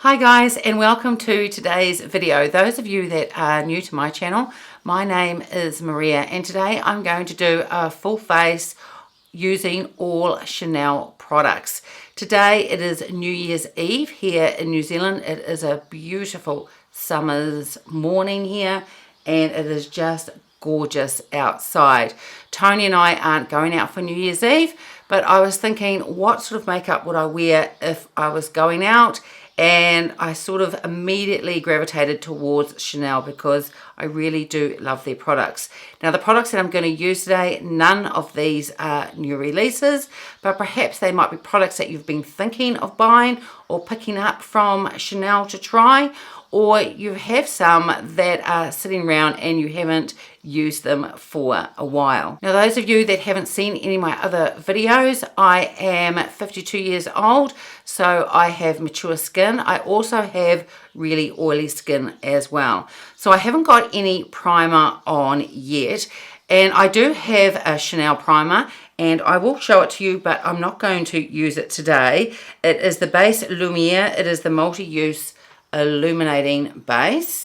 Hi guys, and welcome to today's video. Those of you that are new to my channel, my name is Maria, and today I'm going to do a full face using all Chanel products. Today it is New Year's Eve here in New Zealand. It is a beautiful summer's morning here and it is just gorgeous outside. Tony and I aren't going out for New Year's Eve, but I was thinking, what sort of makeup would I wear if I was going out? And I sort of immediately gravitated towards Chanel because I really do love their products. Now the products that I'm going to use today, none of these are new releases, but perhaps they might be products that you've been thinking of buying or picking up from Chanel to try, or you have some that are sitting around and you haven't used them for a while. Now those of you that haven't seen any of my other videos, I am 52 years old, so I have mature skin. I also have really oily skin as well. So I haven't got any primer on yet, and I do have a Chanel primer and I will show it to you, but I'm not going to use it today. It is the base Lumiere. It is the multi-use illuminating base,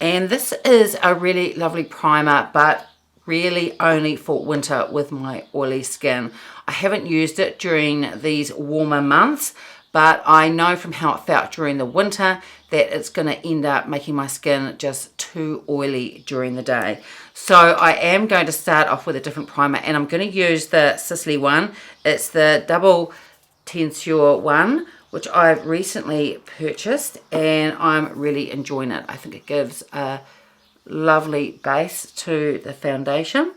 and this is a really lovely primer, but really only for winter with my oily skin. I haven't used it during these warmer months, but I know from how it felt during the winter that it's going to end up making my skin just too oily during the day. So I am going to start off with a different primer, and I'm going to use the Sisley one. It's the Double Tenseur one, which I've recently purchased, and I'm really enjoying it. I think it gives a lovely base to the foundation.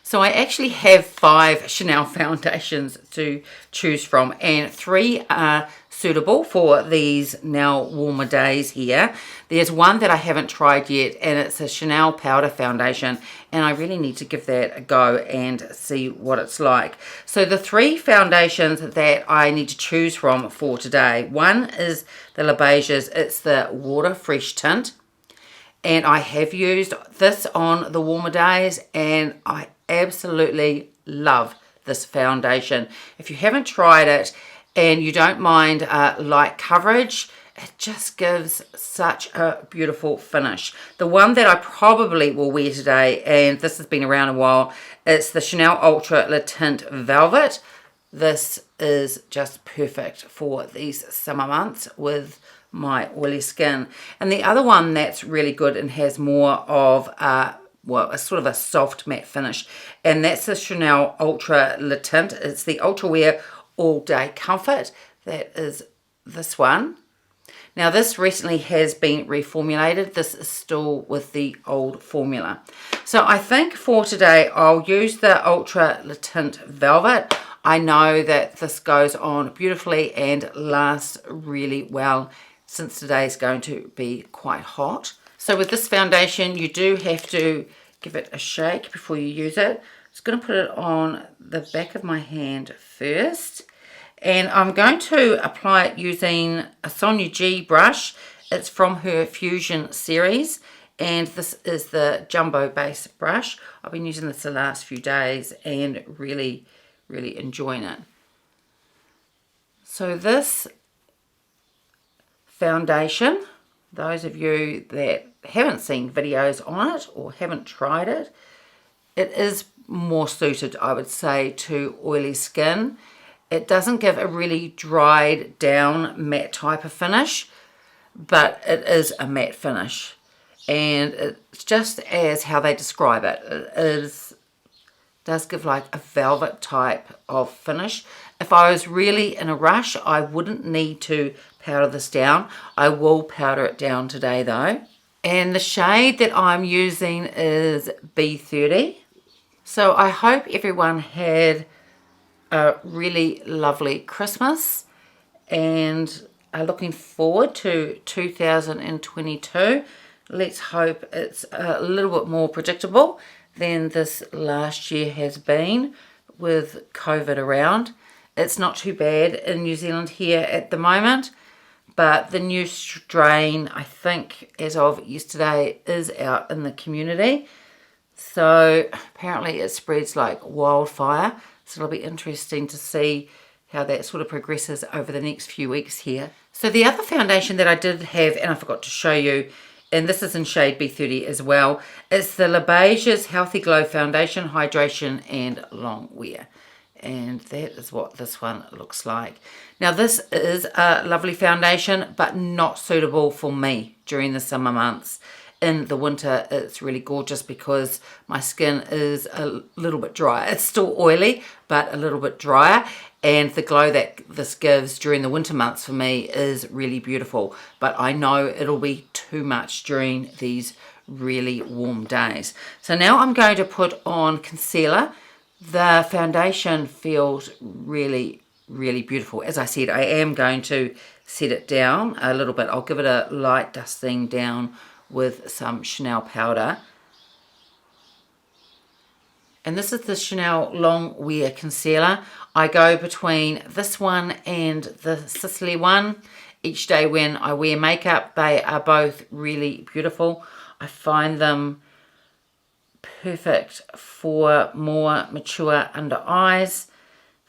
So I actually have 5 Chanel foundations to choose from, and 3 are suitable for these now warmer days here. There's one that I haven't tried yet, and it's a Chanel powder foundation, and I really need to give that a go and see what it's like. So the 3 foundations that I need to choose from for today, one is the Beiges. It's the Water Fresh tint, and I have used this on the warmer days and I absolutely love this foundation. If you haven't tried it and you don't mind light coverage, it just gives such a beautiful finish. The one that I probably will wear today, and this has been around a while, it's the Chanel Ultra Le Tint Velvet. This is just perfect for these summer months with my oily skin. And the other one that's really good and has more of well, a sort of a soft matte finish, and that's the Chanel Ultra Le Tint. It's the Ultra Wear All Day Comfort. That is this one. Now this recently has been reformulated. This is still with the old formula. So I think for today I'll use the Ultra Le Tint Velvet. I know that this goes on beautifully and lasts really well since today is going to be quite hot. So with this foundation, you do have to give it a shake before you use it. I'm just going to put it on the back of my hand first. And I'm going to apply it using a Sonia G brush. It's from her Fusion series. And this is the Jumbo Base brush. I've been using this the last few days and really, really enjoying it. So this foundation, those of you that haven't seen videos on it or haven't tried it, it is more suited, I would say, to oily skin. It doesn't give a really dried down matte type of finish, but it is a matte finish, and it's just as how they describe it. Does give like a velvet type of finish. If I was really in a rush, I wouldn't need to powder this down. I will powder it down today though. And the shade that I'm using is B30. So I hope everyone had a really lovely Christmas and are looking forward to 2022. Let's hope it's a little bit more predictable than this last year has been with COVID around. It's not too bad in New Zealand here at the moment, but the new strain, I think as of yesterday, is out in the community. So apparently it spreads like wildfire. So it'll be interesting to see how that sort of progresses over the next few weeks here. So the other foundation that I did have, and I forgot to show you, and this is in shade B30 as well, is the Beiges Healthy Glow Foundation, Hydration and Longwear. And that is what this one looks like. Now this is a lovely foundation, but not suitable for me during the summer months. In the winter, it's really gorgeous because my skin is a little bit dry. It's still oily, but a little bit drier. And the glow that this gives during the winter months for me is really beautiful. But I know it'll be too much during these really warm days. So now I'm going to put on concealer. The foundation feels really, really beautiful. As I said, I am going to set it down a little bit. I'll give it a light dusting down with some Chanel powder. And this is the Chanel Longwear concealer. I go between this one and the Sisley one each day when I wear makeup. They are both really beautiful. I find them perfect for more mature under eyes.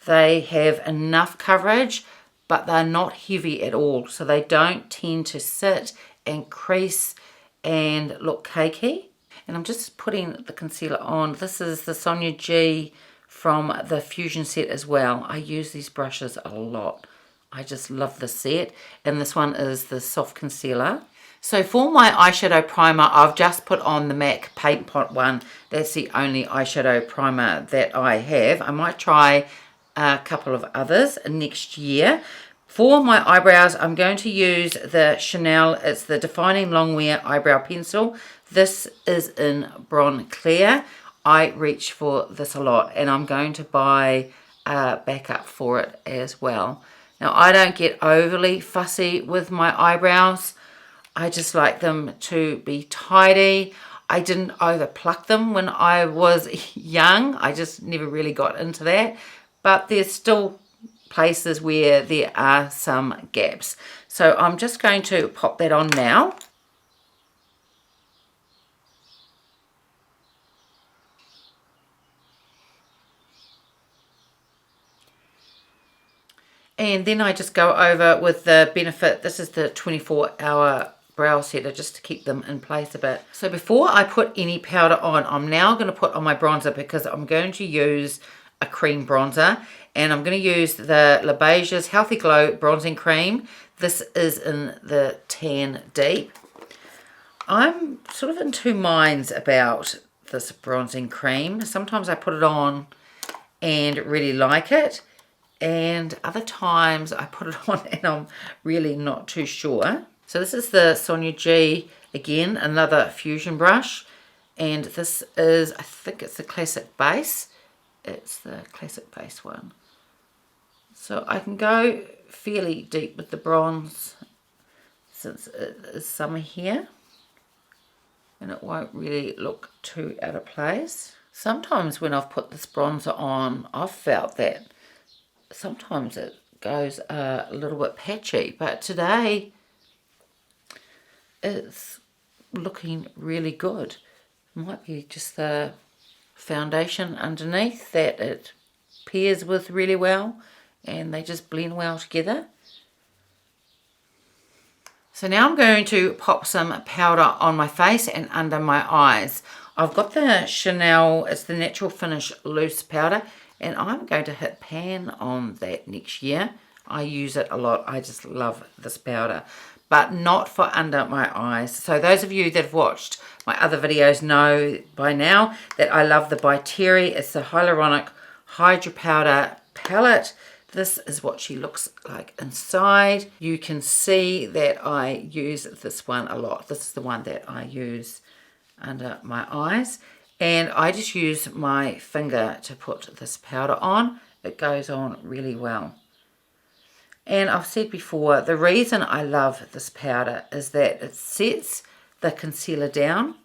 They have enough coverage, but they're not heavy at all, so they don't tend to sit and crease and look cakey. And I'm just putting the concealer on. This is the Sonia G from the Fusion set as well. I use these brushes a lot. I just love this set. And this one is the soft concealer. So for my eyeshadow primer, I've just put on the MAC Paint Pot one. That's the only eyeshadow primer that I have. I might try a couple of others next year. For my eyebrows, I'm going to use the Chanel, it's the Defining Longwear Eyebrow Pencil. This is in Brun Clair. I reach for this a lot, and I'm going to buy a backup for it as well. Now, I don't get overly fussy with my eyebrows. I just like them to be tidy. I didn't over pluck them when I was young. I just never really got into that. But there's still places where there are some gaps. So I'm just going to pop that on now. And then I just go over with the Benefit. This is the 24-hour brow setter just to keep them in place a bit. So before I put any powder on, I'm now going to put on my bronzer because I'm going to use a cream bronzer, and I'm going to use the Beiges Healthy Glow Bronzing Cream. This is in the Tan Deep. I'm sort of in two minds about this bronzing cream. Sometimes I put it on and really like it, and other times I put it on and I'm really not too sure. So this is the Sonia G, again, another fusion brush, and this is, I think it's the Classic Base. It's the Classic Base one. So I can go fairly deep with the bronze since it is summer here, and it won't really look too out of place. Sometimes when I've put this bronzer on, I've felt that sometimes it goes a little bit patchy, but today it's looking really good. It might be just the foundation underneath that it pairs with really well, and they just blend well together. So now I'm going to pop some powder on my face and under my eyes. I've got the Chanel, it's the Natural Finish Loose Powder, and I'm going to hit pan on that next year. I use it a lot. I just love this powder, but not for under my eyes. So those of you that have watched my other videos know by now that I love the by Terry. It's the Hyaluronic Hydra-Powder palette. This is what she looks like inside. You can see that I use this one a lot. This is the one that I use under my eyes. And I just use my finger to put this powder on. It goes on really well. And I've said before, the reason I love this powder is that it sets the concealer down,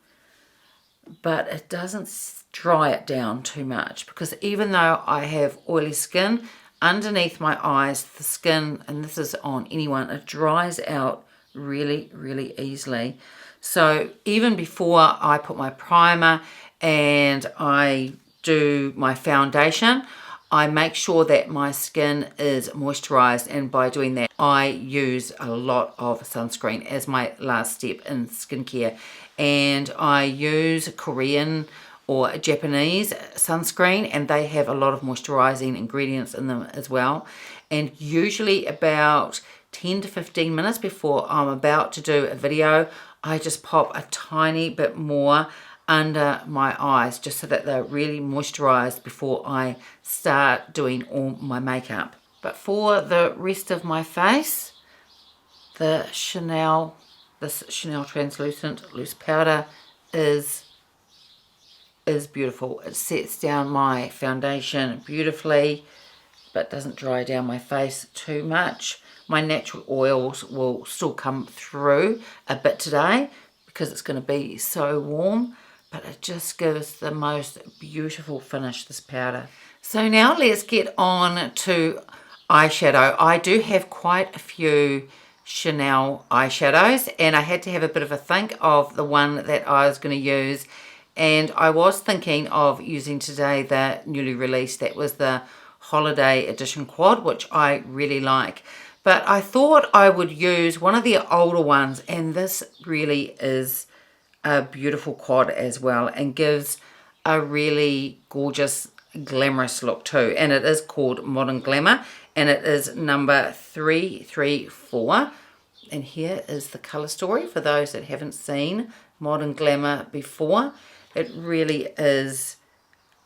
but it doesn't dry it down too much, because even though I have oily skin, underneath my eyes, the skin, and this is on anyone, it dries out really, really easily. So even before I put my primer and I do my foundation, I make sure that my skin is moisturized, and by doing that I use a lot of sunscreen as my last step in skincare. And I use Korean or Japanese sunscreen, and they have a lot of moisturizing ingredients in them as well. And usually about 10 to 15 minutes before I'm about to do a video, I just pop a tiny bit more under my eyes just so that they're really moisturized before I start doing all my makeup. But for the rest of my face, this Chanel translucent loose powder is beautiful. It sets down my foundation beautifully, but doesn't dry down my face too much. My natural oils will still come through a bit today because it's going to be so warm, but it just gives the most beautiful finish, this powder. So now let's get on to eyeshadow. I do have quite a few Chanel eyeshadows, and I had to have a bit of a think of the one that I was going to use. And I was thinking of using today the newly released, that was the Holiday Edition Quad, which I really like. But I thought I would use one of the older ones, and this really is a beautiful quad as well, and gives a really gorgeous glamorous look too. And it is called Modern Glamour, and it is number 334. And here is the color story for those that haven't seen Modern Glamour before. It really is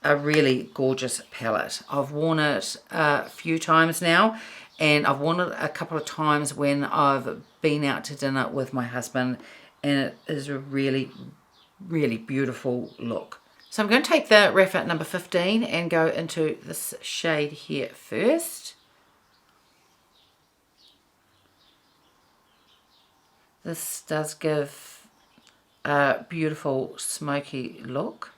a really gorgeous palette. I've worn it a few times now, and I've worn it a couple of times when I've been out to dinner with my husband, and it is a really, really beautiful look. So I'm going to take the Graphite number 15 and go into this shade here first. This does give a beautiful smoky look.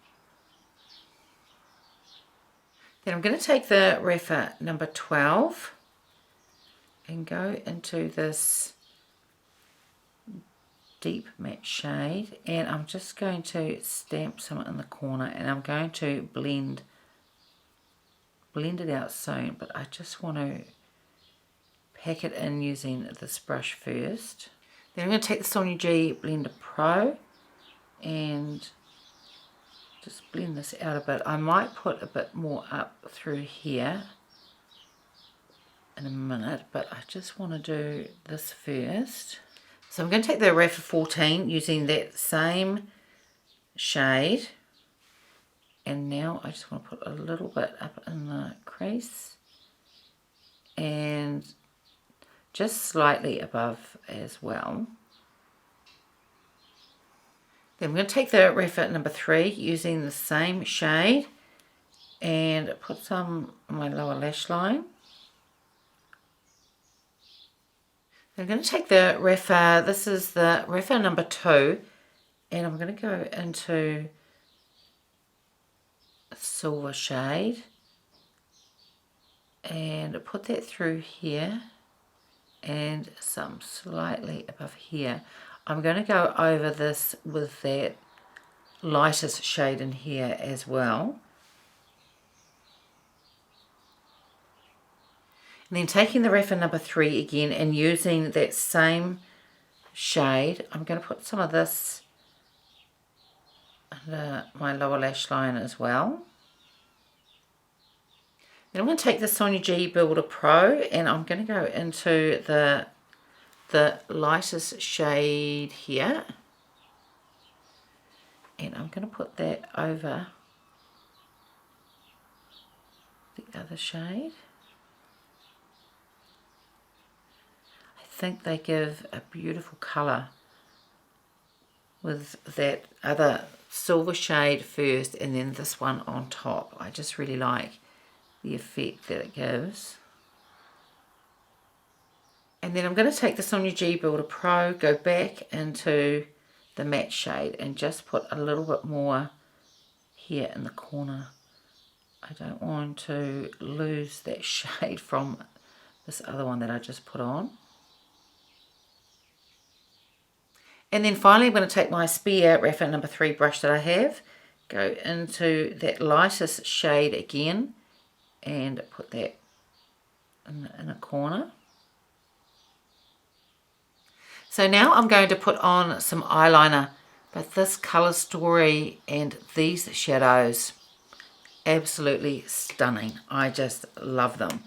Then I'm going to take the Graphite number 12 and go into this deep matte shade, and I'm just going to stamp some in the corner, and I'm going to blend it out soon, but I just want to pack it in using this brush first. Then I'm going to take the Soleil Blender Pro and just blend this out a bit. I might put a bit more up through here in a minute, but I just want to do this first. So I'm going to take the Graphite 14 using that same shade, and now I just want to put a little bit up in the crease and just slightly above as well. Then I'm going to take the Graphite number 3 using the same shade and put some on my lower lash line. I'm going to take the Graphite, this is the Graphite number 2, and I'm going to go into a silver shade and put that through here and some slightly above here. I'm going to go over this with that lightest shade in here as well. And then taking the Graphite number 3 again and using that same shade, I'm going to put some of this under my lower lash line as well. Then I'm going to take the Sonia G Builder Pro, and I'm going to go into the lightest shade here, and I'm going to put that over the other shade. I think they give a beautiful colour with that other silver shade first and then this one on top. I just really like the effect that it gives. And then I'm going to take the Sonia G Builder Pro, go back into the matte shade and just put a little bit more here in the corner. I don't want to lose that shade from this other one that I just put on. And then finally I'm going to take my Sphere Graphite number 3 brush that I have, go into that lightest shade again and put that in a corner. So now I'm going to put on some eyeliner, but this colour story and these shadows, absolutely stunning. I just love them.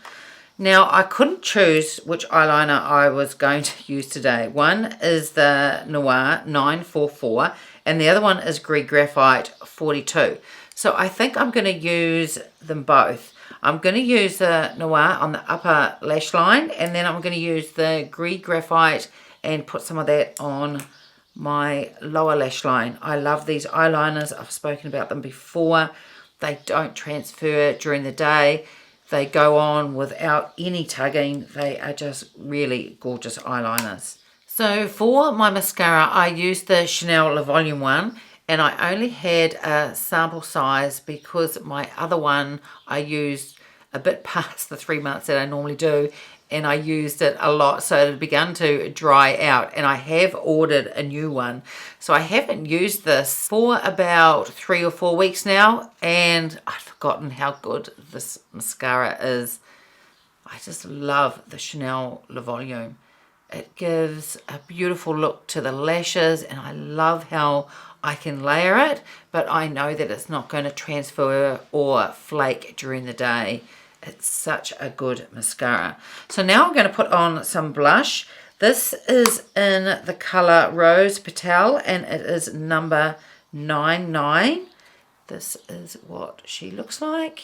Now I couldn't choose which eyeliner I was going to use today. One is the Noir 944 and the other one is Gris Graphite 42. So I think I'm going to use them both. I'm going to use the Noir on the upper lash line, and then I'm going to use the Gris Graphite and put some of that on my lower lash line. I love these eyeliners. I've spoken about them before. They don't transfer during the day. They go on without any tugging. They are just really gorgeous eyeliners. So for my mascara, I used the Chanel Le Volume one, and I only had a sample size because my other one I used a bit past the 3 months that I normally do, and I used it a lot, so it had begun to dry out, and I have ordered a new one. So I haven't used this for about 3 or 4 weeks now, and I've forgotten how good this mascara is. I just love the Chanel Le Volume. It gives a beautiful look to the lashes, and I love how I can layer it, but I know that it's not going to transfer or flake during the day. It's such a good mascara. So now I'm going to put on some blush. This is in the colour Rose Petal, and it is number 99. This is what she looks like.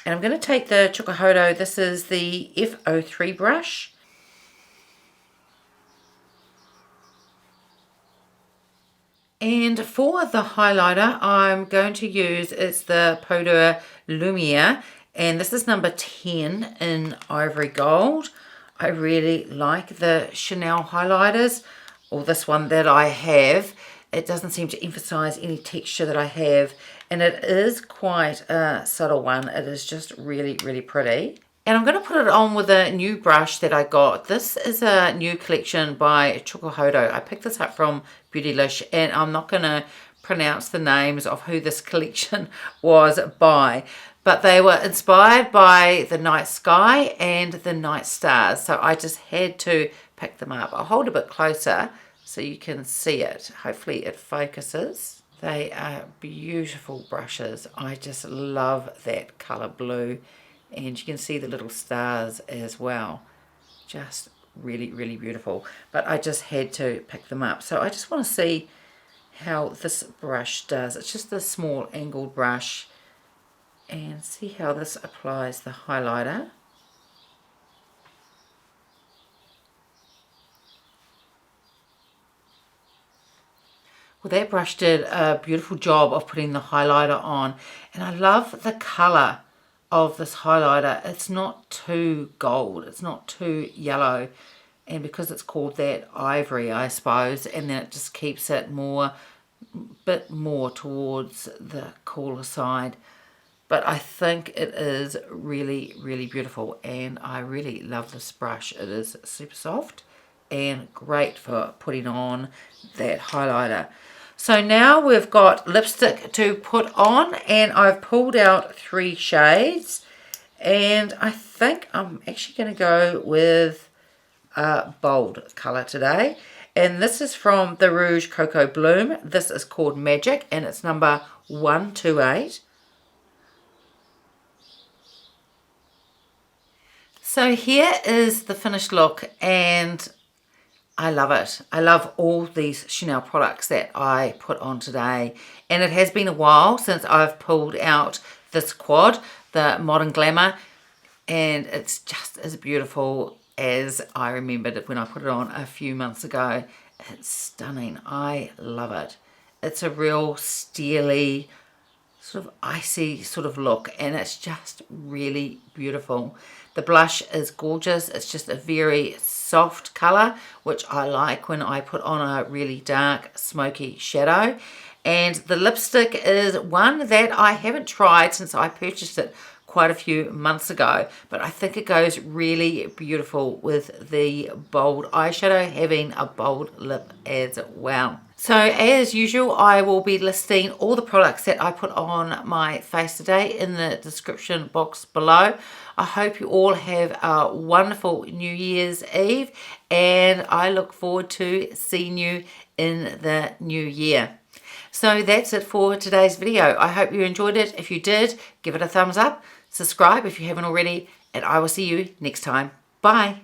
And I'm going to take the Chocohodo. This is the F03 brush. And for the highlighter, I'm going to use, it's the Powder Lumiere, and this is number 10 in Ivory Gold. I really like the Chanel highlighters, or this one that I have. It doesn't seem to emphasize any texture that I have, and it is quite a subtle one. It is just really, really pretty. And I'm going to put it on with a new brush that I got. This is a new collection by Chocohodo. I picked this up from Beautylish, and I'm not going to pronounce the names of who this collection was by, but they were inspired by the night sky and the night stars. So I just had to pick them up. I'll hold a bit closer so you can see it. Hopefully it focuses. They are beautiful brushes. I just love that color blue. And you can see the little stars as well. Just really, really beautiful. But I just had to pick them up. So I just want to see how this brush does. It's just a small angled brush. And see how this applies the highlighter. Well, that brush did a beautiful job of putting the highlighter on. And I love the colour of this highlighter. It's not too gold, it's not too yellow, and because it's called that, ivory, I suppose, and then it just keeps it bit more towards the cooler side. But I think it is really, really beautiful, and I really love this brush. It is super soft and great for putting on that highlighter. So now we've got lipstick to put on, and I've pulled out 3 shades, and I think I'm actually going to go with a bold colour today. And this is from the Rouge Cocoa Bloom. This is called Magic, and it's number 128. So here is the finished look, and I love it. I love all these Chanel products that I put on today. And it has been a while since I've pulled out this quad, the Modern Glamour. And it's just as beautiful as I remembered it when I put it on a few months ago. It's stunning. I love it. It's a real steely, sort of icy sort of look. And it's just really beautiful. The blush is gorgeous. It's just a very soft colour, which I like when I put on a really dark smoky shadow. And the lipstick is one that I haven't tried since I purchased it quite a few months ago, but I think it goes really beautiful with the bold eyeshadow, having a bold lip as well. So as usual, I will be listing all the products that I put on my face today in the description box below. I hope you all have a wonderful New Year's Eve, and I look forward to seeing you in the new year. So that's it for today's video. I hope you enjoyed it. If you did, give it a thumbs up, subscribe if you haven't already, and I will see you next time. Bye.